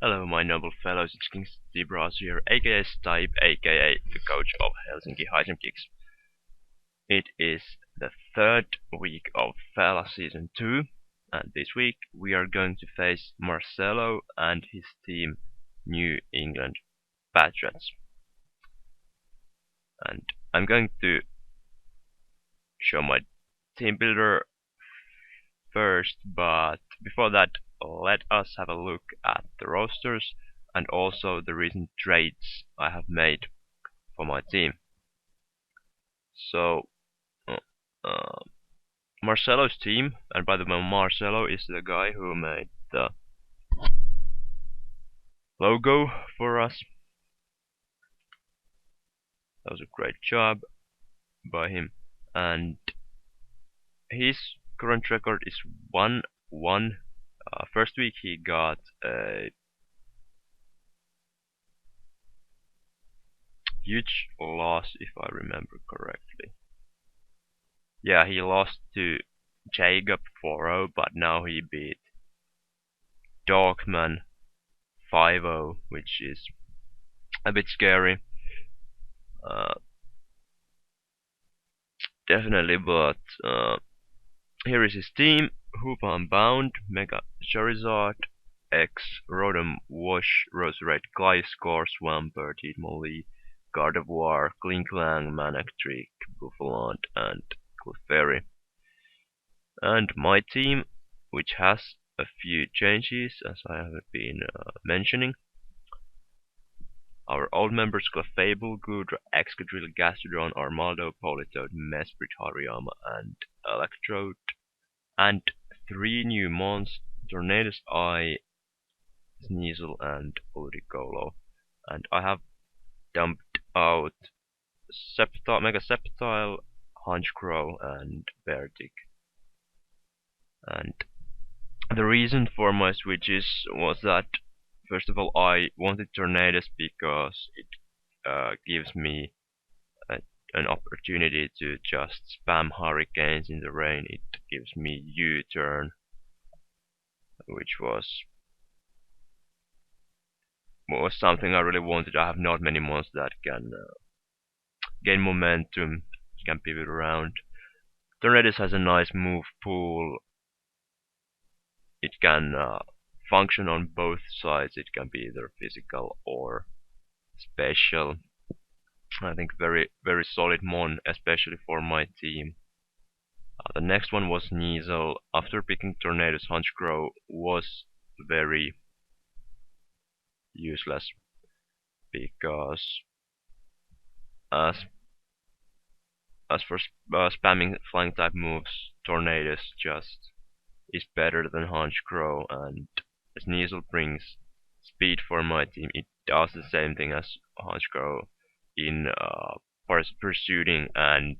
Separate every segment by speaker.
Speaker 1: Hello, my noble fellows, it's King Stibe here, aka Stibe, aka the coach of Helsinki Helsinki. It is the third week of Fela Season 2, and this week we are going to face Marcello and his team, New England Patrats. And I'm going to show my team builder first, but before that, let us have a look at the rosters and also the recent trades I have made for my team. So, uh, Marcello's team, and by the way, Marcello is the guy who made the logo for us. That was a great job by him, and his current record is 1-1. First week he got a huge loss, if I remember correctly. Yeah, he lost to Jacob 4-0, but now he beat Dogman 5-0, which is a bit scary. Definitely, but here is his team: Hoopa Unbound, Mega Charizard, X, Rotom Wash, Roserade, Gliscor, Swampert, Hitmonlee, Gardevoir, Klinklang, Manectric, Buffalant, and Clefairy. And my team, which has a few changes, as I have been mentioning. Our old members Clefable, Goodra, Excadrill, Gastrodon, Armaldo, Politoed, Mesprit, Hariyama, and Electrode. And 3 new mons: Tornadus Eye, Sneasel, and Ludicolo. And I have dumped out Mega Sceptile, Honchkrow, and Beartic. And the reason for my switches was that, first of all, I wanted Tornadus because it gives me an opportunity to just spam hurricanes in the rain. It gives me U-turn, which was something I really wanted. I have not many mons that can gain momentum, can pivot around. Tornadus has a nice move pool. It can function on both sides. It can be either physical or special. I think very solid mon, especially for my team. The next one was Sneasel. After picking Tornadus, Honchkrow was very useless because as for spamming flying type moves, Tornadus just is better than Honchkrow, and Sneasel brings speed for my team. It does the same thing as Honchkrow in pursuing and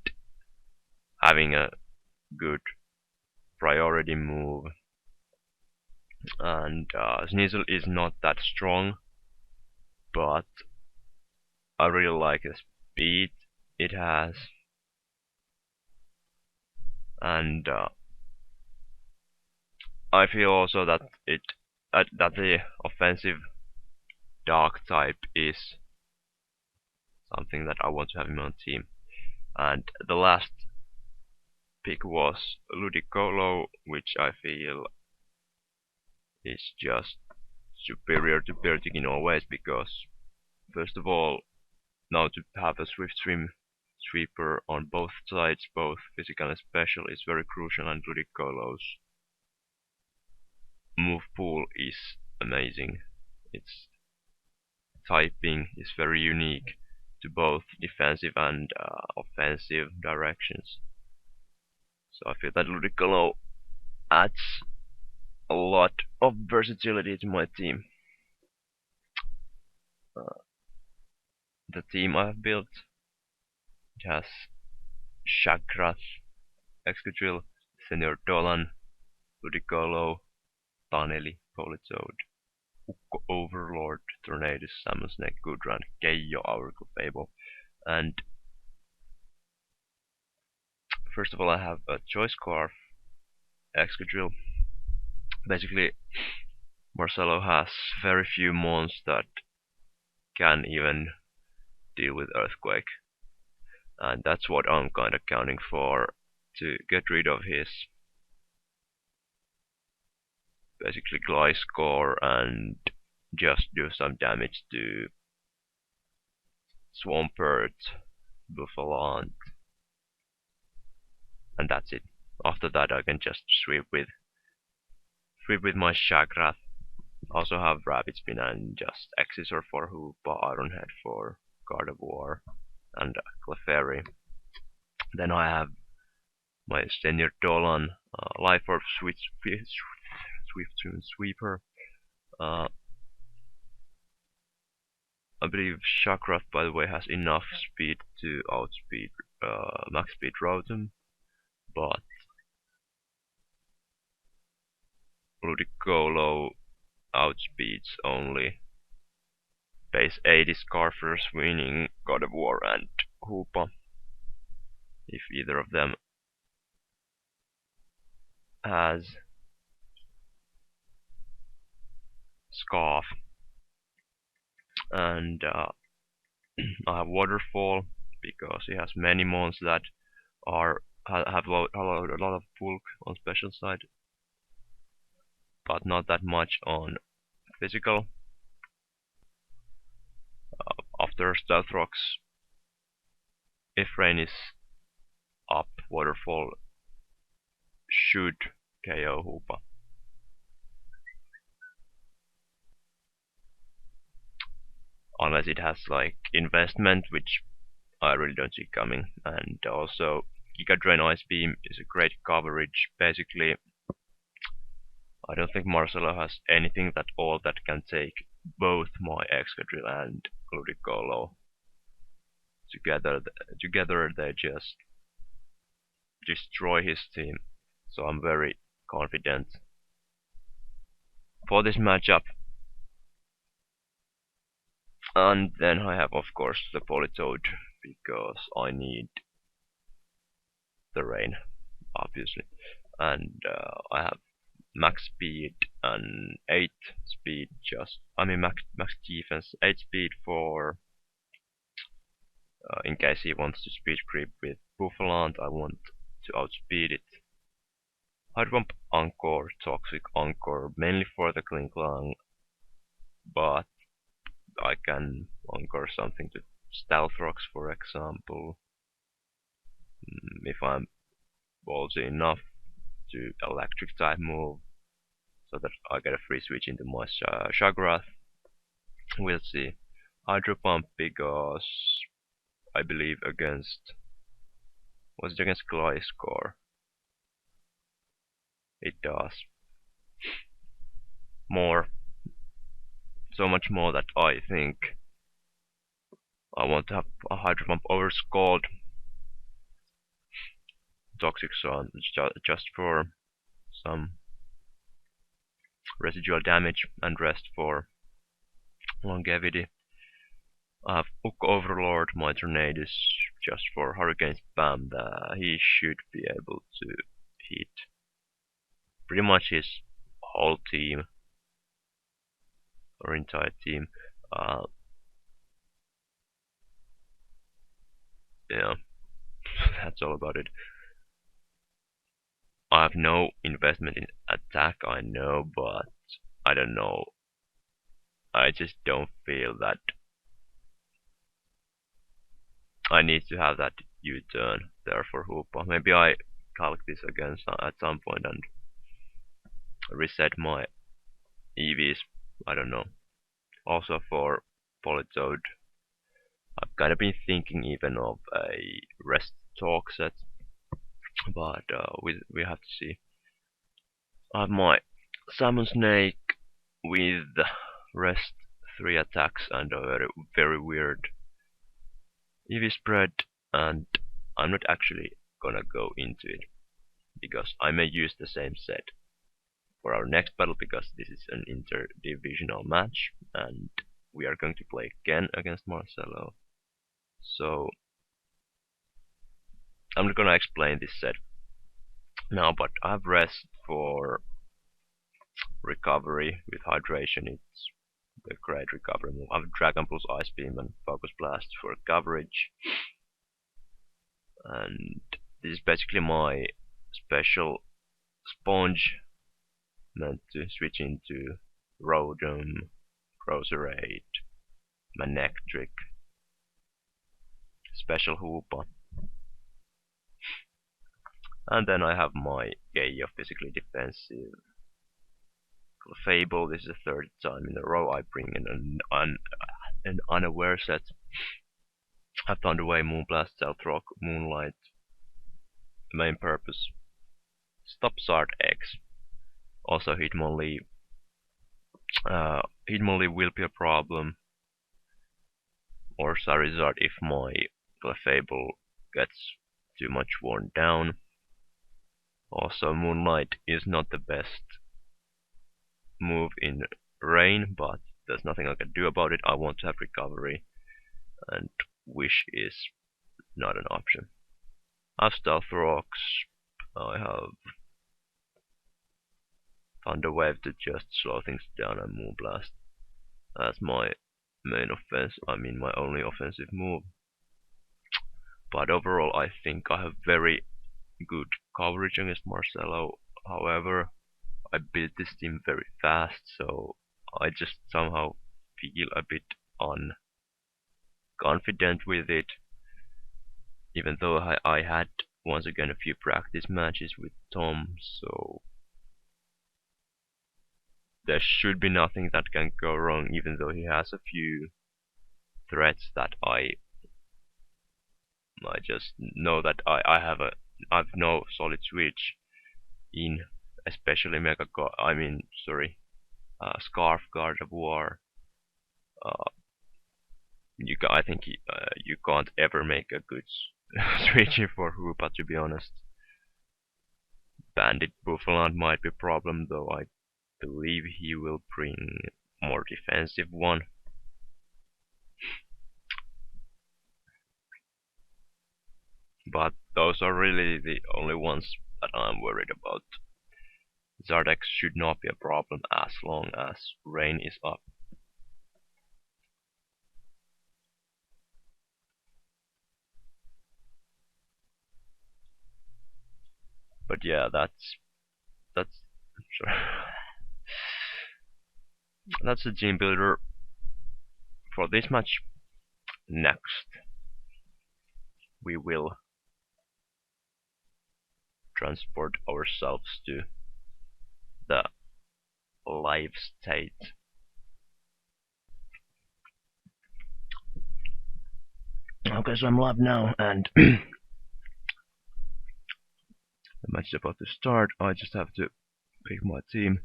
Speaker 1: having a good priority move. And Sneasel is not that strong, but I really like the speed it has, and I feel also that that the offensive dark type is something that I want to have in my team. And the last pick was Ludicolo, which I feel is just superior to Beartic in all ways, because first of all, now to have a Swift Swim sweeper on both sides, both physical and special, is very crucial, and Ludicolo's move pool is amazing. Its typing is very unique to both defensive and offensive directions. So I feel that Ludicolo adds a lot of versatility to my team. The team I have built, it has Chakras, Excadrill, Senior Dolan, Ludicolo, Taneli, Politoed, Ukko Overlord, Tornadus, Salmon Snake, Goodra, and Keijo, our Clefable. And first of all, I have a Choice Scarf, Excadrill. Basically, Marcello has very few mons that can even deal with Earthquake, and that's what I'm kinda counting for, to get rid of his basically Gliscor and just do some damage to Swampert, Buffalo, and that's it. After that I can just sweep with my Shagrath. Also have Rabbit Spin and just Excisor for Hoopa, Ironhead for Gardevoir, and Clefairy. Then I have my Senior Dolan, Life Orb Swift Sweeper. I believe Shakrath, by the way, has enough speed to outspeed max speed Rotom, but Ludicolo outspeeds only base 80 Scarfers, winning God of War and Hoopa, if either of them has Scarf. And I have Waterfall because he has many mons that have a lot of bulk on special side, but not that much on physical. After Stealth Rocks, if rain is up, Waterfall should KO Hoopa. Unless it has like investment, which I really don't see coming. And also Giga Drain Ice Beam is a great coverage. Basically, I don't think Marcello has anything at all that can take both my Excadrill and Ludicolo. Together they just destroy his team. So I'm very confident for this matchup. And then I have, of course, the Politoed, because I need the rain, obviously. And I have max speed and 8 speed, max defense, 8 speed for in case he wants to speed creep with Buffalo, I want to outspeed it. Hydro Pump Anchor, Toxic Anchor, mainly for the Klinklang, but I can Anchor something to Stealth Rocks, for example, if I'm ballsy enough to Electric type move, so that I get a free switch into my Shagrath. We'll see. Hydro Pump because I believe was it against Gliscor? It does. More. So much more that I think I want to have a Hydro Pump over Scald. Toxic Sun just for some residual damage and rest for longevity. I have Hook Overlord, my Tornadus, just for Hurricane Spam. He should be able to hit pretty much his whole team, or entire team. Yeah, that's all about it. I have no investment in attack, I know, but I don't know. I just don't feel that I need to have that U-turn there for Hoopa. Maybe I calc this again at some point and reset my EVs. I don't know. Also for Politoed, I've kind of been thinking even of a rest talk set, but we have to see. I have my Salmon Snake with rest 3 attacks and a very weird EV spread, and I'm not actually gonna go into it because I may use the same set for our next battle, because this is an interdivisional match and we are going to play again against Marcello. So I'm not gonna explain this set now, but I have rest for recovery with hydration. It's a great recovery move. I have Dragon Pulse, Ice Beam, and Focus Blast for coverage. And this is basically my special sponge, meant to switch into Rotom, Roserade, Manectric, Special Hoopa. And then I have my Gaia physically defensive Fable. This is the third time in a row I bring in an unaware set. I've Thunderwave, Moonblast, Stealthrock, Moonlight. Main purpose: stop Zard X. Also Hitmonlee. Hitmonlee will be a problem, or Charizard if my Clefable gets too much worn down. Also Moonlight is not the best move in rain, but there's nothing I can do about it. I want to have recovery, and Wish is not an option. I have Stealth Rocks, I have Thunder Wave to just slow things down, and Moonblast as my main offense, my only offensive move. But overall I think I have very good coverage against Marcello. However, I built this team very fast, so I just somehow feel a bit unconfident with it. Even though I had once again a few practice matches with Tom, so there should be nothing that can go wrong, even though he has a few threats that I just know that I've no solid switch in, especially Scarf Gardevoir. I think you can't ever make a good switch for Hoopa, to be honest. Bandit Buffalo might be a problem, though I believe he will bring more defensive one. But those are really the only ones that I'm worried about. Zardex should not be a problem as long as rain is up. But yeah, that's the team builder for this match. Next, we will transport ourselves to the live state. Okay, so I'm live now, and the match is about to start. I just have to pick my team.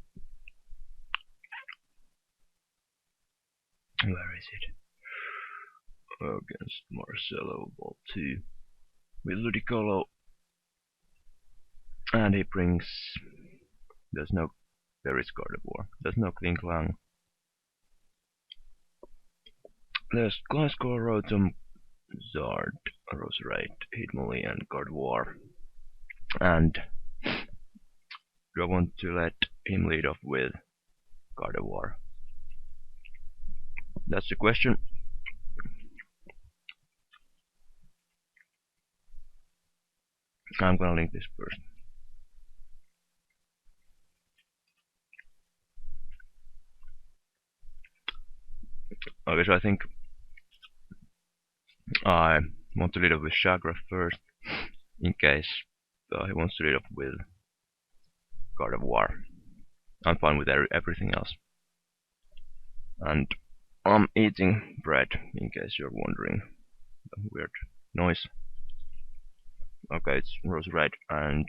Speaker 1: Where is it? Against Marcello, Ball 2 with Ludicolo, and he brings. There is Gardevoir. There's no Klinklang. There's Glasgow, Rotom, Zard, Roserade, Hitmonlee, and Gardevoir. And do I want to let him lead off with Gardevoir? That's the question. I'm gonna link this first. Okay, so I think I want to lead off with Chakra first, in case he wants to lead off with Gardevoir. I'm fine with everything else. And I'm eating bread, in case you're wondering. Weird noise. Okay, it's Roserade, and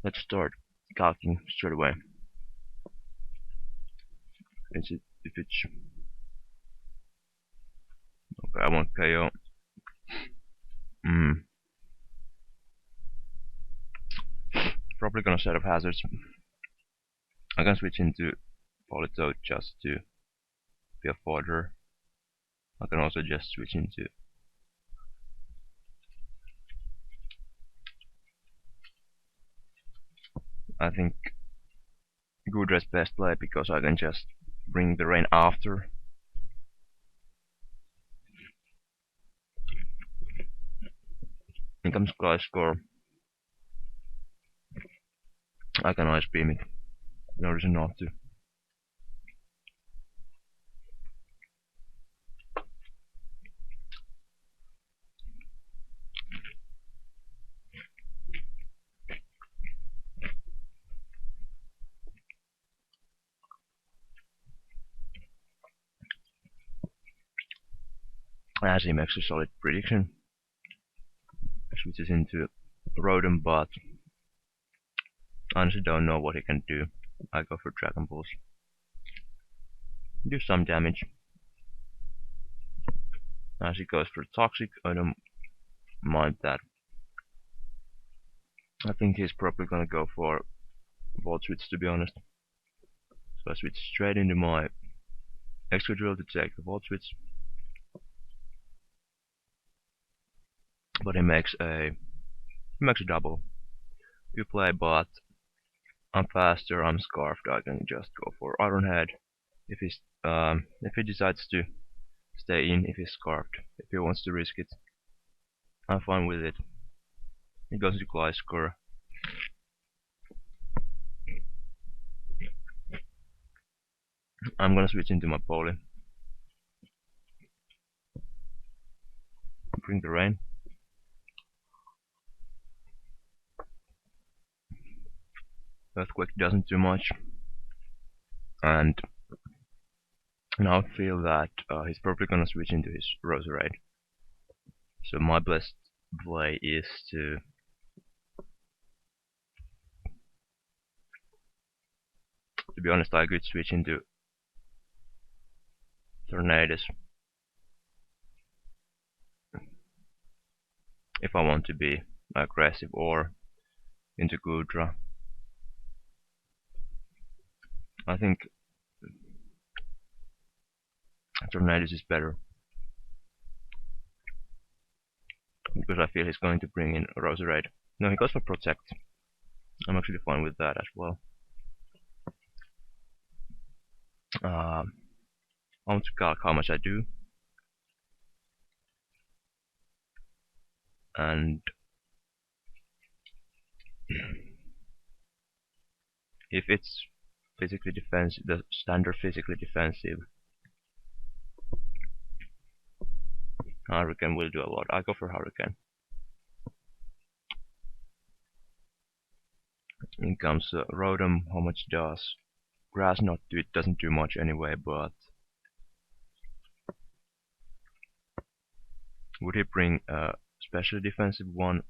Speaker 1: let's start calcing straight away. If it's okay, I want KO. Probably gonna set up hazards. I can switch into Politoed just to be a fodder. I can also just switch into I think Gudra's best play because I can just bring the rain after. Here comes Sky Score. I can ice beam it. No reason not to. As he makes a solid prediction. Switches into Rotom, but honestly don't know what he can do. I go for Dragon Balls. Do some damage. As he goes for Toxic, I don't mind that. I think he's probably gonna go for Volt Switch, to be honest. So I switch straight into my Excadrill to take the Volt Switch. But he makes a double. You play, but I'm faster, I'm Scarfed, I can just go for Iron Head. If he decides to stay in, if he's Scarfed, if he wants to risk it, I'm fine with it. He goes to Gliscor. I'm gonna switch into my Poli. Bring the rain. Earthquake doesn't do much. And now I feel that he's probably gonna switch into his Roserade. So my best play is to be honest, I could switch into Tornadus if I want to be aggressive, or into Gudra. I think Tornadus is better because I feel he's going to bring in Roserade. No, he goes for Protect. I'm actually fine with that as well. I want to calc how much I do. And if it's physically defensive, the standard physically defensive, Hurricane will do a lot. I go for Hurricane. In comes Rotom. How much does Grass not do? It doesn't do much anyway, but would he bring a special defensive one?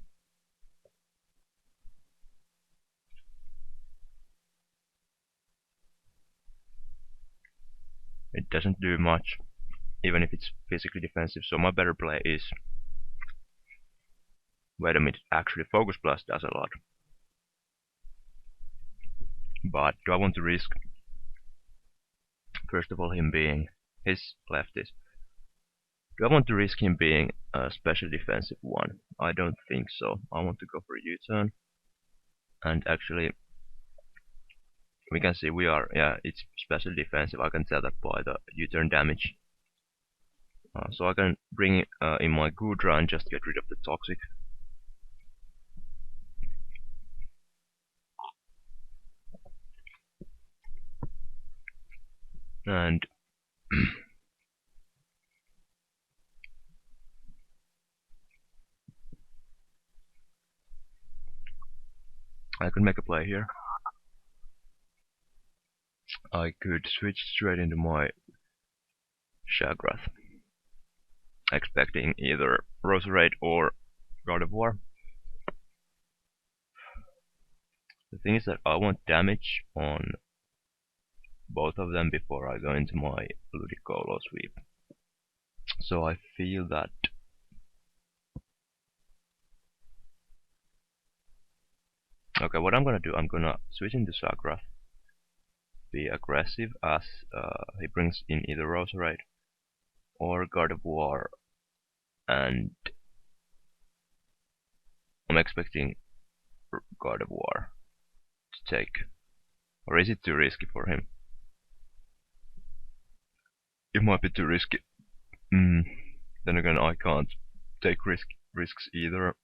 Speaker 1: It doesn't do much, even if it's physically defensive, so my better play is... Wait a minute, actually Focus Blast does a lot. But do I want to risk, first of all, him being his lefties? Do I want to risk him being a special defensive one? I don't think so. I want to go for a U-turn. And actually, we can see it's special defensive. I can tell that by the U-turn damage. So I can bring in my Gudra and just get rid of the Toxic. And I could make a play here. I could switch straight into my Shagrath, expecting either Roserade or God of War. The thing is that I want damage on both of them before I go into my Ludicolo sweep. So I feel that okay, what I'm gonna do, I'm gonna switch into Shagrath, be aggressive as he brings in either Roserade or God of War, and I'm expecting God of War take? Or is it too risky for him? It might be too risky. Then again, I can't take risks either.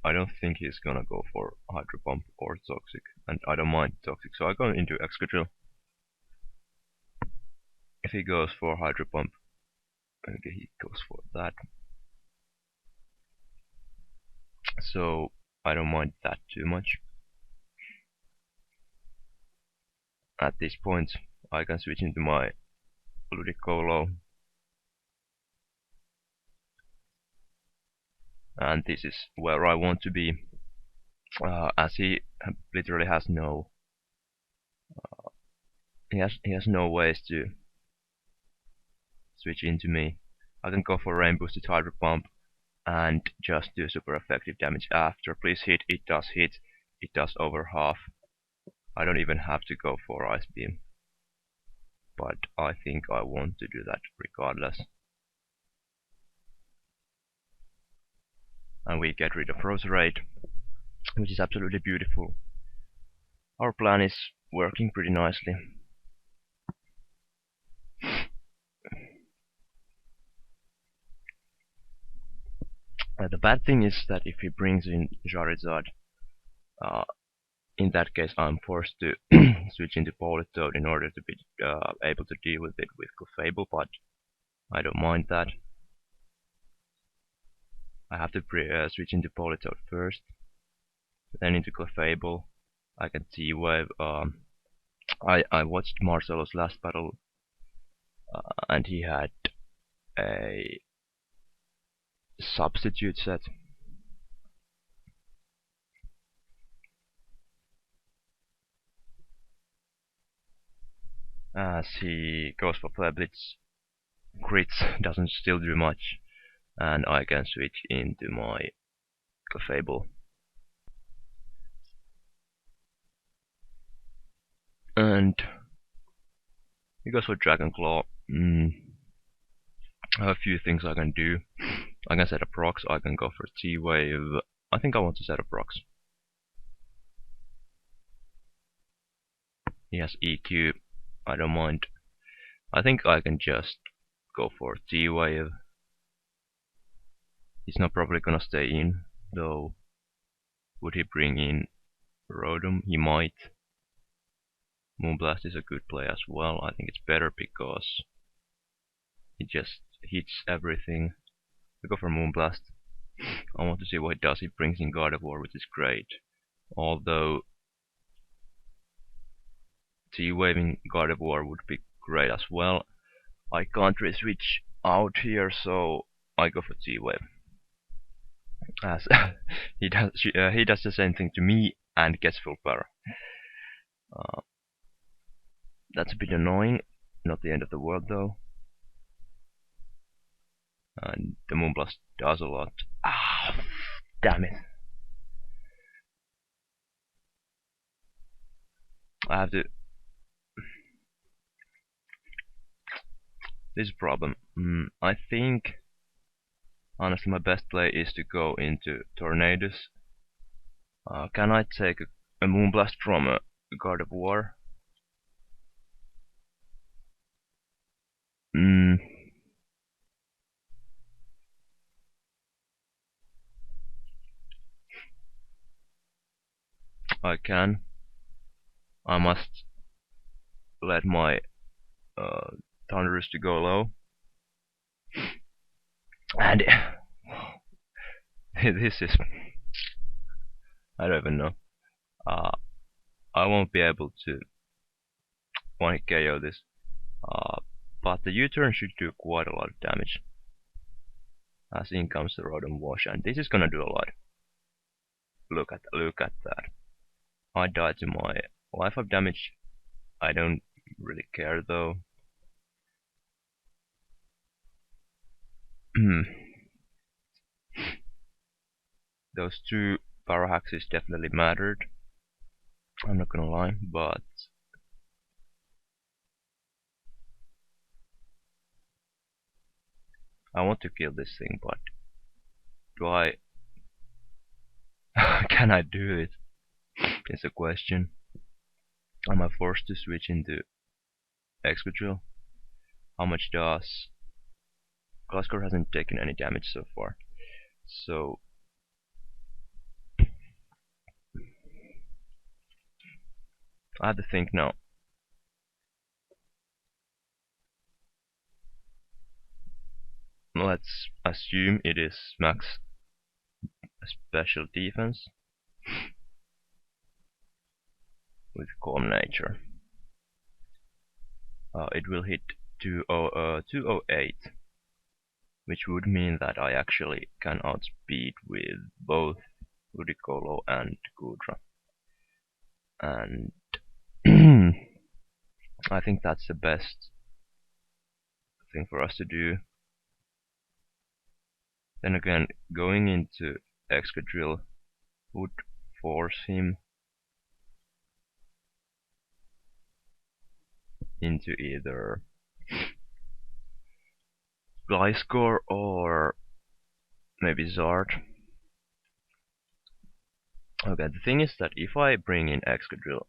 Speaker 1: I don't think he's gonna go for Hydro Pump or Toxic, and I don't mind Toxic, so I go into Excadrill. If he goes for Hydro Pump, okay, he goes for that. So I don't mind that too much. At this point, I can switch into my Ludicolo. And this is where I want to be, as he literally has no he has no ways to switch into me. I can go for Rain Boosted Hydro Pump and just do super effective damage after. Please hit. It does hit. It does over half. I don't even have to go for Ice Beam, but I think I want to do that regardless. And we get rid of Roserade, which is absolutely beautiful. Our plan is working pretty nicely. The bad thing is that if he brings in Charizard, in that case I'm forced to switch into Politoed in order to be able to deal with it with Clefable, but I don't mind that. I have to switch into Politoed first, then into Clefable. I can T-Wave. I watched Marcello's last battle, and he had a substitute set. As he goes for Flare Blitz, crits doesn't still do much, and I can switch into my Clefable. And he goes for Dragon Claw. I have a few things I can do. I can set up rocks, I can go for T-Wave. I think I want to set up rocks. He has EQ, I don't mind. I think I can just go for T-Wave. He's not probably gonna stay in, though. Would he bring in Rotom? He might. Moonblast is a good play as well. I think it's better because he just hits everything. I go for Moonblast. I want to see what it does. He brings in Gardevoir, which is great. Although T-Waving Gardevoir would be great as well. I can't really switch out here, so I go for T-Wave. As he does the same thing to me and gets full power. That's a bit annoying. Not the end of the world though. And the Moonblast does a lot. Ah, damn it. I have to... This is a problem. I think, honestly, my best play is to go into Tornadus. Can I take a Moonblast from a Gardevoir? I can. I must let my Thunderous to go low. And this is... I don't even know. I won't be able to one KO this. But the U-turn should do quite a lot of damage. As in comes the Rotom Wash, and this is gonna do a lot. Look at that. I died to my life of damage. I don't really care though. Those two power hacks definitely mattered. I'm not gonna lie, but I want to kill this thing, but do I... Can I do it? Is a question. Am I forced to switch into Excadrill? How much does... Glasgow hasn't taken any damage so far. So... I have to think now. Let's assume it is max special defense with calm nature. It will hit 208, which would mean that I actually can outspeed with both Ludicolo and Gudra. And I think that's the best thing for us to do. Then again, going into Excadrill would force him into either Gliscor or maybe Zard. Okay, the thing is that if I bring in Excadrill,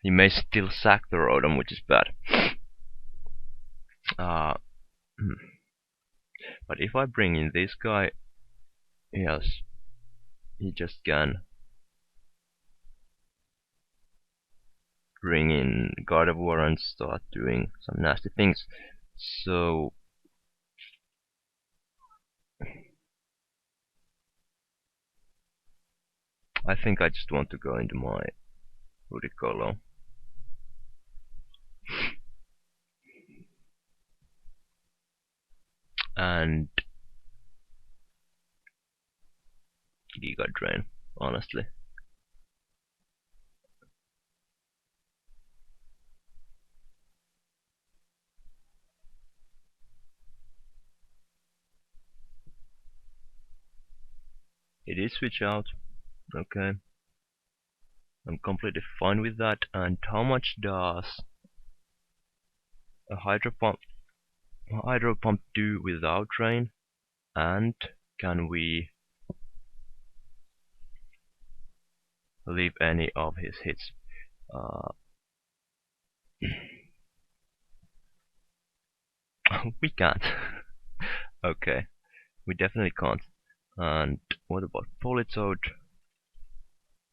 Speaker 1: he may still sack the Rotom, which is bad. But if I bring in this guy, yes, he just can bring in Gardevoir and start doing some nasty things. So I think I just want to go into my Ludicolo. And Giga Drain, honestly. It is switch out, okay. I'm completely fine with that. And how much does a Hydro Pump do without Drain? And can we leave any of his hits? We can't. Okay, we definitely can't. And what about Politoed?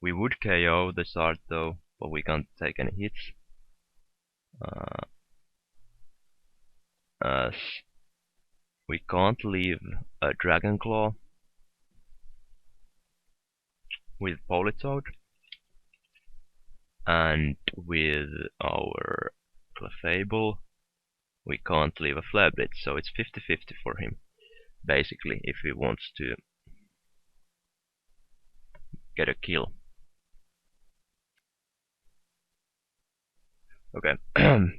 Speaker 1: We would KO the Zard though, but we can't take any hits. As we can't leave a Dragon Claw with Politoed, and with our Clefable we can't leave a Flare Blitz, so it's 50-50 for him, basically, if he wants to get a kill. Okay, I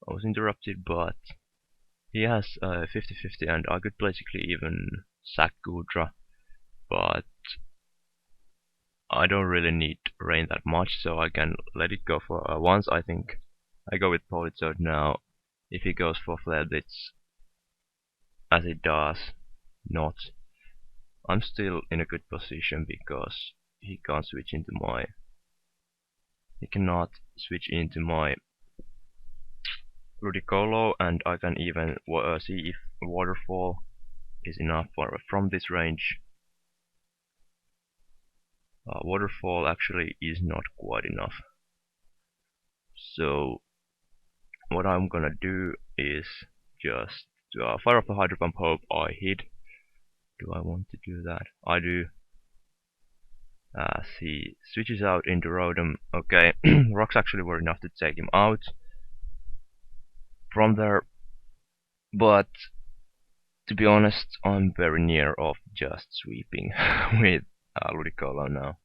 Speaker 1: was interrupted, but he has 50-50 and I could basically even sack Gudra, but I don't really need rain that much, so I can let it go for once. I think I go with Politoed now. If he goes for Flare Blitz, as it does not, I'm still in a good position because he can't switch into my... He cannot switch into my Ludicolo, and I can even see if Waterfall is enough from this range. Waterfall actually is not quite enough. So what I'm gonna do is just fire off the Hydro Pump. Hope I hit. Do I want to do that? I do. As he switches out into Rotom. Okay, rocks actually were enough to take him out from there, but to be honest, I'm very near of just sweeping with Ludicolo now.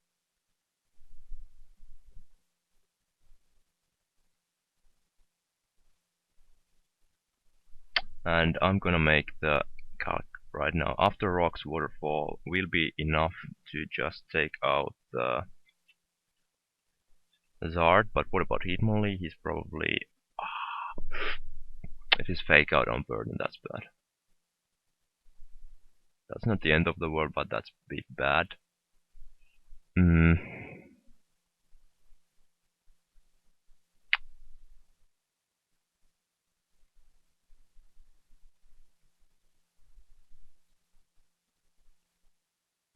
Speaker 1: And I'm gonna make the calc right now. After rocks, Waterfall will be enough to just take out the Zard, but what about Hitmonlee? He's probably... If he's fake out on Burden, that's bad. That's not the end of the world, but that's a bit bad. Mm.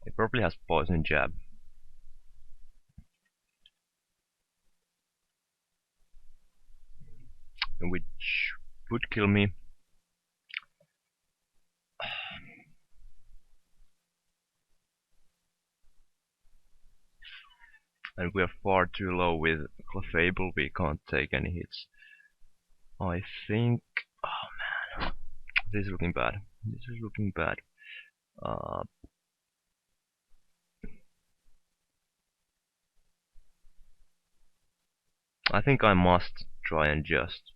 Speaker 1: He probably has poison jab. Which would kill me. And we are far too low with Clefable, we can't take any hits. I think... Oh man, this is looking bad. This is looking bad. I think I must try and just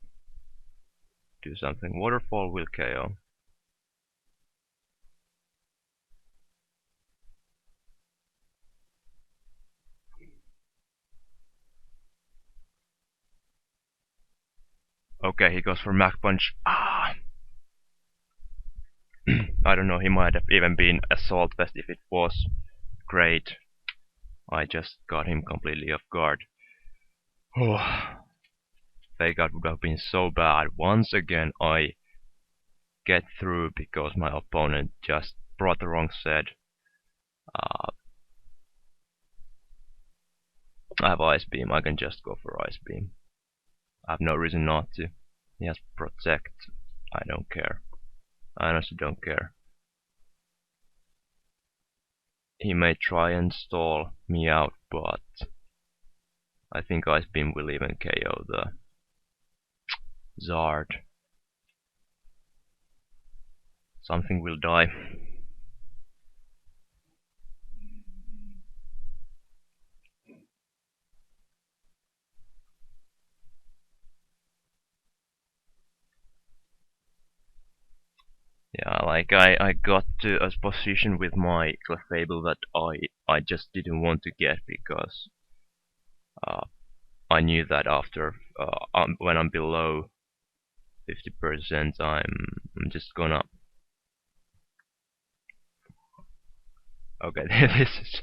Speaker 1: do something. Waterfall will KO. Okay, he goes for Mach Punch. Ah! I don't know, he might have even been Assault Vest if it was. Great. I just got him completely off guard. Oh, Fake Out would have been so bad. Once again, I get through because my opponent just brought the wrong set. I have Ice Beam, I can just go for Ice Beam. I have no reason not to. He has Protect. I don't care. I honestly don't care. He may try and stall me out, but I think Ice Beam will even KO the Zard. Something will die. Yeah, like I got to a position with my Clefable that I just didn't want to get because I knew that after when I'm below 50%, I'm just gonna. Okay, this is.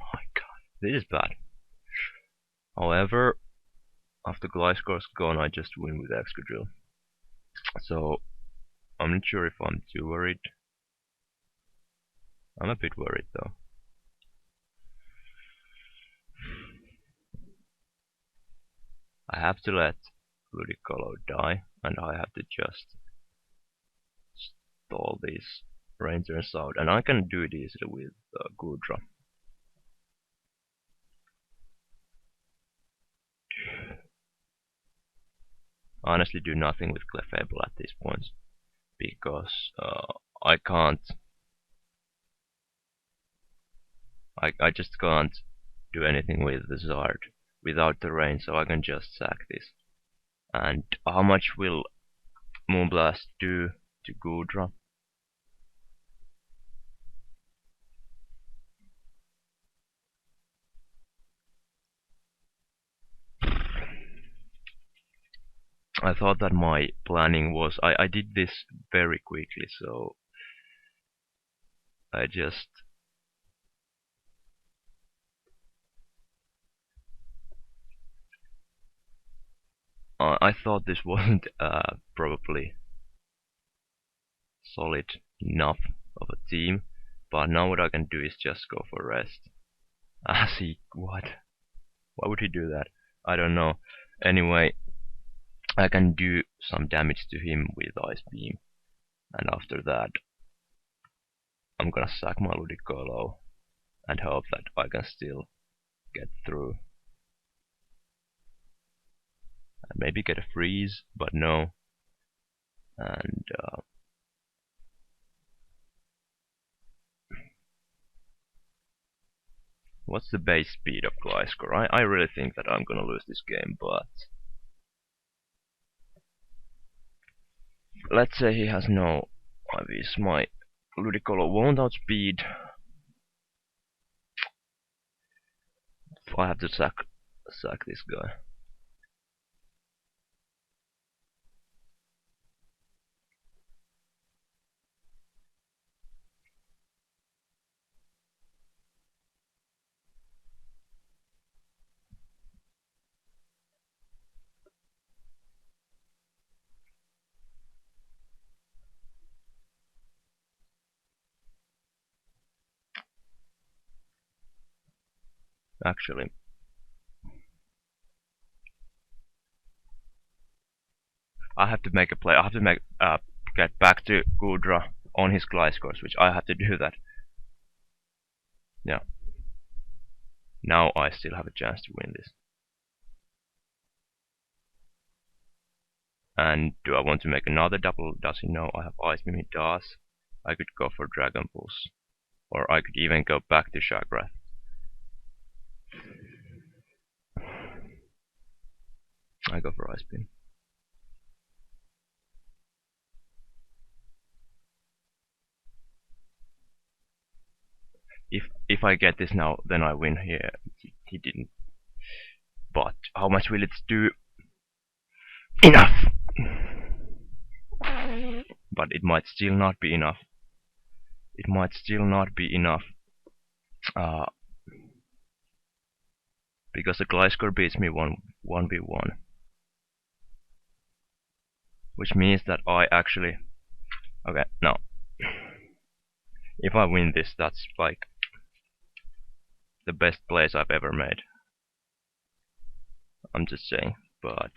Speaker 1: Oh my god, this is bad. However, after Gliscor's gone, I just win with Excadrill. So I'm not sure if I'm too worried. I'm a bit worried though. I have to let Ludicolo die, and I have to just stall these Rangers out, and I can do it easily with Gudra. Honestly, do nothing with Clefable at these points because I can't. I just can't do anything with the Zard without the rain, so I can just sack this. And how much will Moonblast do to Gudra? I thought that my planning was I did this very quickly, so I just I thought this wasn't probably solid enough of a team, but now what I can do is just go for rest. See what? Why would he do that? I don't know. Anyway, I can do some damage to him with Ice Beam, and after that I'm gonna sack my Ludicolo and hope that I can still get through. And maybe get a freeze, but no. And what's the base speed of Gliscor? I really think that I'm gonna lose this game, but let's say he has no IVs. My Ludicolo won't outspeed. I have to sack this guy. Actually, I have to make a play. I have to make get back to Gudra on his glide course, which I have to do that. Yeah. Now I still have a chance to win this. And do I want to make another double? Does he know I have Ice Beam? He does. I could go for Dragon Pulse. Or I could even go back to Chakra. I go for Ice Beam. If I get this now, then I win here. He didn't. But how much will it do? Enough! But it might still not be enough. It might still not be enough. Because the Gliscor beats me 1v1. Which means that I actually... Okay, no. If I win this, that's like the best plays I've ever made. I'm just saying. But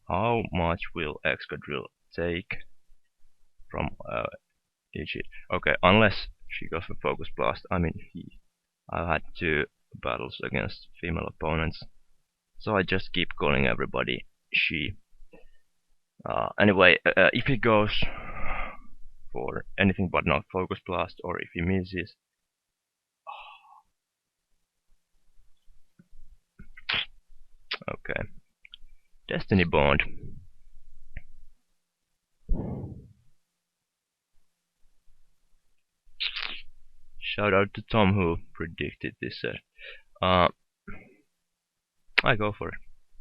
Speaker 1: how much will Excadrill take from each hit? Okay, unless she goes for Focus Blast. I mean, I've had 2 battles against female opponents, so I just keep calling everybody she. Anyway, if he goes for anything but not Focus Blast, or if he misses, okay, Destiny Bond. Shout out to Tom who predicted this. I go for it.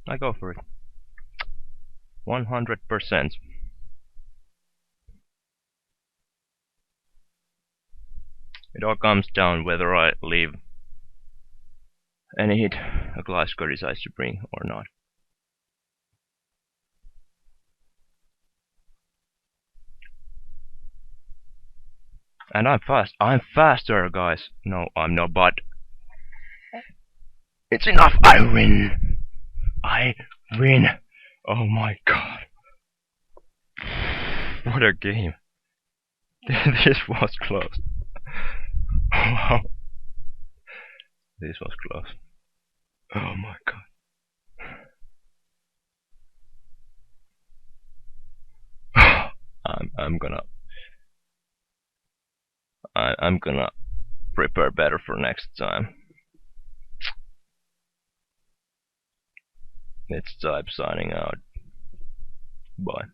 Speaker 1: I go for it. 100%. It all comes down whether I leave any hit a Gliscor decides to bring or not. And I'm fast. I'm faster, guys. No, I'm not, but it's enough. I win. I win. Oh my god. What a game. This was close. Wow. This was close. Oh my god. I'm gonna prepare better for next time. It's Stibe signing out. Bye.